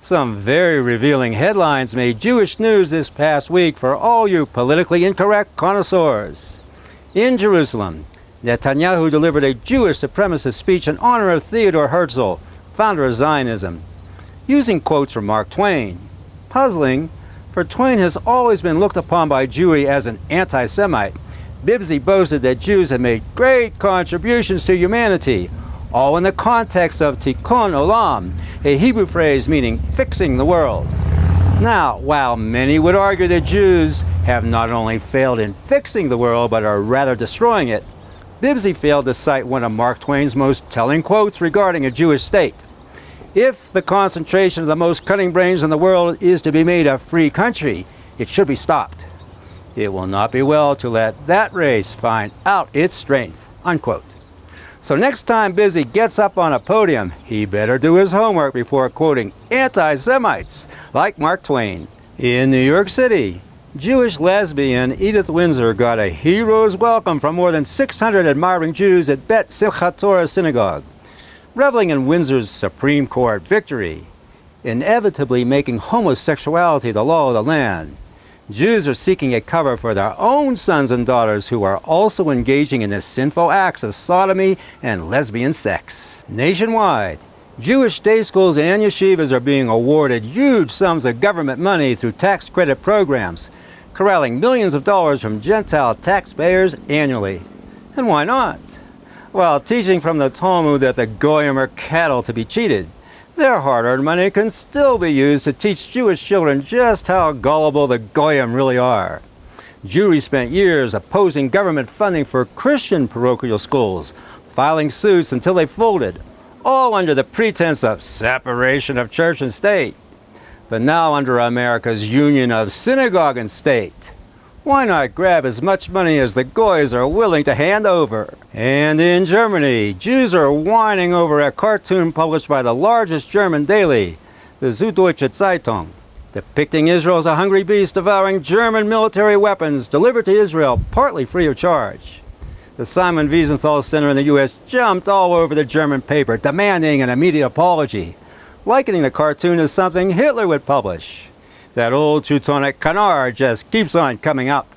Some very revealing headlines made Jewish news this past week for all you politically incorrect connoisseurs. In Jerusalem, Netanyahu delivered a Jewish supremacist speech in honor of Theodor Herzl, founder of Zionism, using quotes from Mark Twain. Puzzling, for Twain has always been looked upon by Jewry as an anti-Semite. Bibsy boasted that Jews had made great contributions to humanity, all in the context of tikkun olam, a Hebrew phrase meaning fixing the world. Now, while many would argue that Jews have not only failed in fixing the world, but are rather destroying it, Bibsy failed to cite one of Mark Twain's most telling quotes regarding a Jewish state. If the concentration of the most cunning brains in the world is to be made a free country, it should be stopped. It will not be well to let that race find out its strength, unquote. So next time Bibsy gets up on a podium, he better do his homework before quoting anti-Semites like Mark Twain. In New York City, Jewish lesbian Edith Windsor got a hero's welcome from more than 600 admiring Jews at Bet Simchat Torah Synagogue, reveling in Windsor's Supreme Court victory, inevitably making homosexuality the law of the land. Jews are seeking a cover for their own sons and daughters who are also engaging in the sinful acts of sodomy and lesbian sex. Nationwide, Jewish day schools and yeshivas are being awarded huge sums of government money through tax credit programs, corralling millions of dollars from Gentile taxpayers annually. And why not? While teaching from the Talmud that the Goyim are cattle to be cheated, their hard-earned money can still be used to teach Jewish children just how gullible the Goyim really are. Jewry spent years opposing government funding for Christian parochial schools, filing suits until they folded, all under the pretense of separation of church and state. But now under America's union of synagogue and state, why not grab as much money as the Goys are willing to hand over? And in Germany, Jews are whining over a cartoon published by the largest German daily, the Süddeutsche Zeitung, depicting Israel as a hungry beast devouring German military weapons delivered to Israel partly free of charge. The Simon Wiesenthal Center in the U.S. jumped all over the German paper, demanding an immediate apology, likening the cartoon as something Hitler would publish. That old Teutonic canard just keeps on coming up.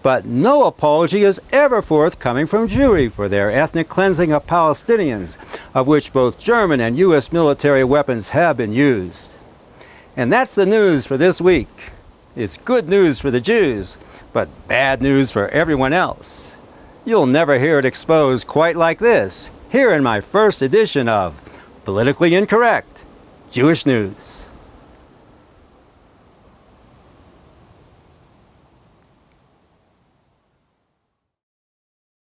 But no apology is ever forthcoming from Jewry for their ethnic cleansing of Palestinians, of which both German and U.S. military weapons have been used. And that's the news for this week. It's good news for the Jews, but bad news for everyone else. You'll never hear it exposed quite like this, here in my first edition of Politically Incorrect Jewish News.